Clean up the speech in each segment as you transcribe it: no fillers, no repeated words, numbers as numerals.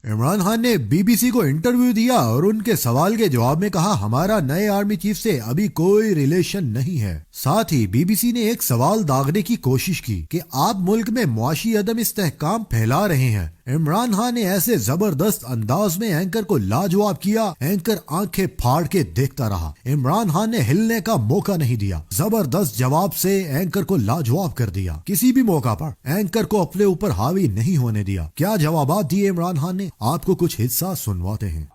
عمران خان نے BBC کو interview دیا اور ان کے سوال کے جواب میں کہا ہمارا نئے آرمی چیف سے ابھی کوئی ریلیشن نہیں ہے۔ ساتھ ہی BBC نے ایک سوال داغنے کی کوشش کی کہ آپ ملک میں معاشی عدم استحکام پھیلا رہے ہیں۔ عمران خان نے ایسے زبردست انداز میں اینکر کو لاجواب کیا، اینکر آنکھیں پھاڑ کے دیکھتا رہا۔ عمران خان نے ہلنے کا موقع نہیں دیا، زبردست جواب سے اینکر کو لاجواب کر دیا۔ کسی بھی موقع پر اینکر کو اپنے اوپر حاوی نہیں ہونے دیا۔ کیا جوابات دیے عمران خان نے، آپ کو کچھ حصہ سنواتے ہیں۔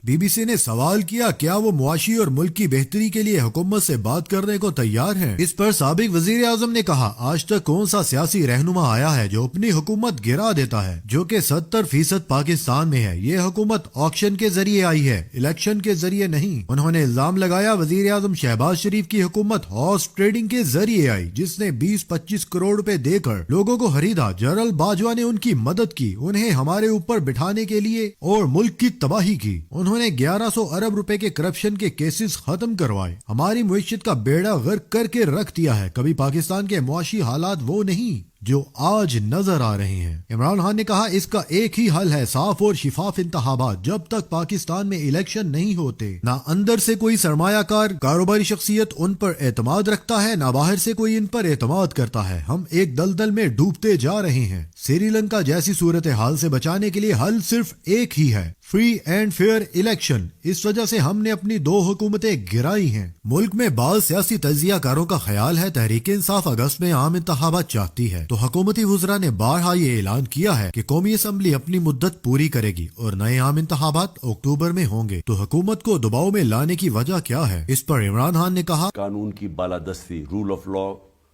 BBC نے سوال کیا کیا وہ معاشی اور ملک کی بہتری کے لیے حکومت سے بات کرنے کو تیار ہیں؟ اس پر سابق وزیر اعظم نے کہا آج تک کون سا سیاسی رہنما آیا ہے جو اپنی حکومت گرا دیتا ہے، جو کہ 70% پاکستان میں ہے۔ یہ حکومت آکشن کے ذریعے آئی ہے، الیکشن کے ذریعے نہیں۔ انہوں نے الزام لگایا وزیر اعظم شہباز شریف کی حکومت ہارس ٹریڈنگ کے ذریعے آئی، جس نے 20-25 کروڑ روپے دے کر لوگوں کو خریدا۔ جنرل باجوہ نے ان کی مدد کی، انہیں ہمارے اوپر بٹھانے کے لیے اور ملک کی تباہی کی۔ انہوں نے 1100 ارب روپے کے کرپشن کے کیسز ختم کروائے، ہماری معیشت کا بیڑا غرق کر کے رکھ دیا ہے۔ کبھی پاکستان کے معاشی حالات وہ نہیں جو آج نظر آ رہے ہیں۔ عمران خان نے کہا اس کا ایک ہی حل ہے، صاف اور شفاف انتخابات۔ جب تک پاکستان میں الیکشن نہیں ہوتے، نہ اندر سے کوئی سرمایہ کار کاروباری شخصیت ان پر اعتماد رکھتا ہے، نہ باہر سے کوئی ان پر اعتماد کرتا ہے۔ ہم ایک دلدل میں ڈوبتے جا رہے ہیں۔ سری لنکا جیسی صورتحال سے بچانے کے لیے حل صرف ایک ہی ہے، فری اینڈ فیئر الیکشن۔ اس وجہ سے ہم نے اپنی 2 حکومتیں گرائی ہیں۔ ملک میں بعض سیاسی تجزیہ کاروں کا خیال ہے تحریک انصاف اگست میں عام انتخابات چاہتی ہے، تو حکومتی وزراء نے بارہا یہ اعلان کیا ہے کہ قومی اسمبلی اپنی مدت پوری کرے گی اور نئے عام انتخابات اکتوبر میں ہوں گے۔ تو حکومت کو دباؤ میں لانے کی وجہ کیا ہے؟ اس پر عمران خان نے کہا قانون کی بالادستی، رول آف لا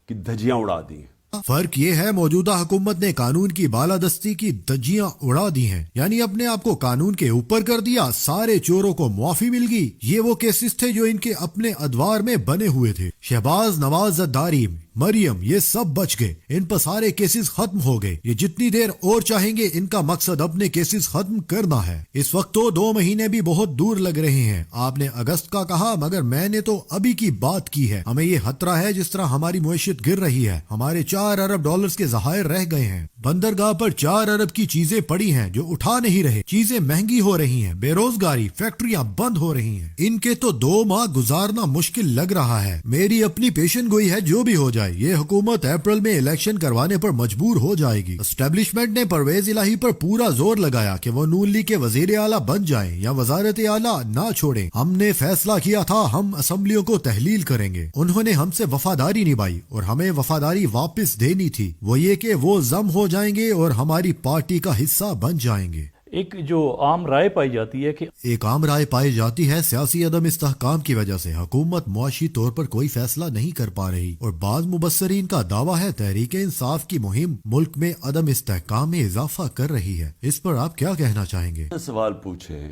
کی دھجیاں اڑا دی ہیں۔ فرق یہ ہے موجودہ حکومت نے قانون کی بالادستی کی دھجیاں اڑا دی ہیں، یعنی اپنے آپ کو قانون کے اوپر کر دیا، سارے چوروں کو معافی مل گئی۔ یہ وہ کیسز تھے جو ان کے اپنے ادوار میں بنے ہوئے تھے، شہباز، نواز، زرداری، مریم، یہ سب بچ گئے، ان پر سارے کیسز ختم ہو گئے۔ یہ جتنی دیر اور چاہیں گے، ان کا مقصد اپنے کیسز ختم کرنا ہے۔ اس وقت تو 2 مہینے بھی بہت دور لگ رہے ہیں۔ آپ نے اگست کا کہا، مگر میں نے تو ابھی کی بات کی ہے۔ ہمیں یہ خطرہ ہے جس طرح ہماری معیشت گر رہی ہے، ہمارے 4 ارب ڈالرز کے ذخائر رہ گئے ہیں، بندرگاہ پر 4 ارب کی چیزیں پڑی ہیں جو اٹھا نہیں رہے، چیزیں مہنگی ہو رہی ہیں، بے روزگاری، فیکٹریاں بند ہو رہی ہیں، ان کے تو 2 ماہ گزارنا مشکل لگ رہا ہے۔ میری اپنی پیشن گوئی ہے جو بھی ہو جائے، یہ حکومت اپریل میں الیکشن کروانے پر مجبور ہو جائے گی۔ اسٹیبلشمنٹ نے پرویز الہی پر پورا زور لگایا کہ وہ نون لیگ کے وزیر اعلیٰ بن جائیں یا وزارت اعلیٰ نہ چھوڑیں۔ ہم نے فیصلہ کیا تھا ہم اسمبلیوں کو تحلیل کریں گے، انہوں نے ہم سے وفاداری نبھائی اور ہمیں وفاداری واپس دینی تھی، وہ یہ کہ وہ ضم ہو جائیں گے اور ہماری پارٹی کا حصہ بن جائیں گے۔ ایک جو عام رائے پائی جاتی ہے کہ سیاسی عدم استحکام کی وجہ سے حکومت معاشی طور پر کوئی فیصلہ نہیں کر پا رہی، اور بعض مبصرین کا دعویٰ ہے تحریک انصاف کی مہم ملک میں عدم استحکام میں اضافہ کر رہی ہے۔ اس پر آپ کیا کہنا چاہیں گے؟ سوال پوچھے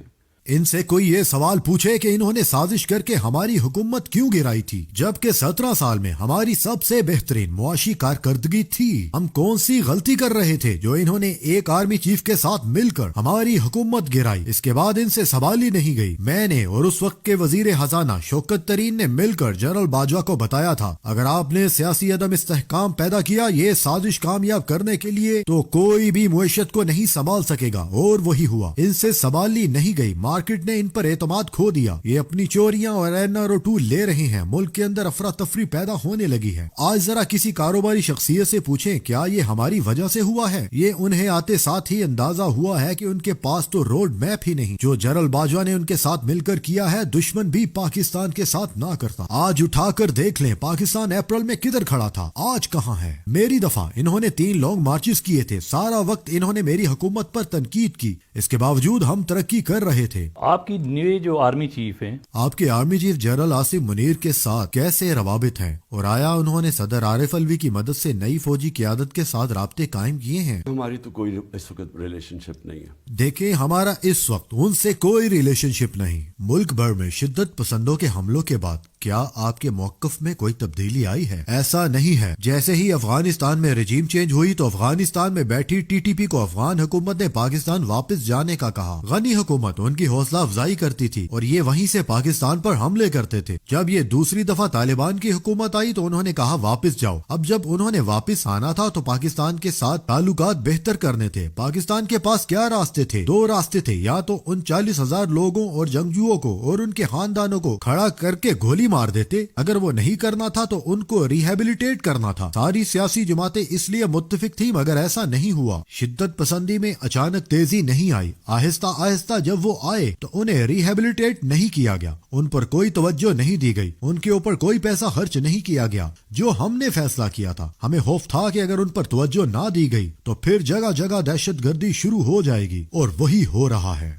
ان سے کوئی یہ سوال پوچھے کہ انہوں نے سازش کر کے ہماری حکومت کیوں گرائی تھی، جبکہ 17 سال میں ہماری سب سے بہترین معاشی کارکردگی تھی۔ ہم کون سی غلطی کر رہے تھے جو انہوں نے ایک آرمی چیف کے ساتھ مل کر ہماری حکومت گرائی؟ اس کے بعد ان سے سنبھالی نہیں گئی۔ میں نے اور اس وقت کے وزیر خزانہ شوکت ترین نے مل کر جنرل باجوہ کو بتایا تھا اگر آپ نے سیاسی عدم استحکام پیدا کیا یہ سازش کامیاب کرنے کے لیے تو کوئی بھی معیشت کو نہیں سنبھال سکے گا، اور وہی ہوا۔ ان سے سنبھالی نہیں گئی، مارکیٹ نے ان پر اعتماد کھو دیا، یہ اپنی چوریاں اور NRO2 لے رہے ہیں، ملک کے اندر افراتفری پیدا ہونے لگی ہے۔ آج ذرا کسی کاروباری شخصیت سے پوچھیں کیا یہ ہماری وجہ سے ہوا ہے؟ یہ انہیں آتے ساتھ ہی اندازہ ہوا ہے کہ ان کے پاس تو روڈ میپ ہی نہیں۔ جو جنرل باجوہ نے ان کے ساتھ مل کر کیا ہے دشمن بھی پاکستان کے ساتھ نہ کرتا۔ آج اٹھا کر دیکھ لیں پاکستان اپریل میں کدھر کھڑا تھا، آج کہاں ہے؟ میری دفعہ انہوں نے 3 لانگ مارچز کیے تھے، سارا وقت انہوں نے میری حکومت پر تنقید کی، اس کے باوجود ہم ترقی کر رہے تھے۔ آپ کی نئے جو آرمی چیف ہیں، آپ کے army chief general Asif Munir کے ساتھ کیسے روابط ہیں، اور آیا انہوں نے صدر عارف الوی کی مدد سے نئی فوجی قیادت کے ساتھ رابطے قائم کیے ہیں؟ ہماری تو کوئی اس وقت ریلیشن شپ نہیں ہے۔ دیکھیں ہمارا اس وقت ان سے کوئی ریلیشن شپ نہیں۔ ملک بھر میں شدت پسندوں کے حملوں کے بعد کیا آپ کے موقف میں کوئی تبدیلی آئی ہے؟ ایسا نہیں ہے۔ جیسے ہی افغانستان میں رجیم چینج ہوئی تو افغانستان میں بیٹھی TTP کو افغان حکومت نے پاکستان واپس جانے کا کہا، غنی حکومت ان کی حوصلہ افزائی کرتی تھی اور یہ وہیں سے پاکستان پر حملے کرتے تھے۔ جب یہ دوسری دفعہ طالبان کی حکومت آئی تو انہوں نے کہا واپس جاؤ۔ اب جب انہوں نے واپس آنا تھا تو پاکستان کے ساتھ تعلقات بہتر کرنے تھے۔ پاکستان کے پاس کیا راستے تھے؟ 2 راستے تھے، یا تو ان 40,000 لوگوں اور جنگجوؤں کو اور ان کے خاندانوں کو کھڑا کر کے گولی مار دیتے، اگر وہ نہیں کرنا تھا تو ان کو ریہیبلیٹیٹ کرنا تھا۔ ساری سیاسی جماعتیں اس لیے متفق تھی، مگر ایسا نہیں ہوا۔ شدت پسندی میں اچانک تیزی نہیں آئی، آہستہ آہستہ جب وہ آئے تو انہیں ریہیبلیٹیٹ نہیں کیا گیا، ان پر کوئی توجہ نہیں دی گئی، ان کے اوپر کوئی پیسہ خرچ نہیں کیا گیا۔ جو ہم نے فیصلہ کیا تھا، ہمیں خوف تھا کہ اگر ان پر توجہ نہ دی گئی تو پھر جگہ جگہ دہشت گردی شروع ہو جائے گی، اور وہی ہو رہا ہے۔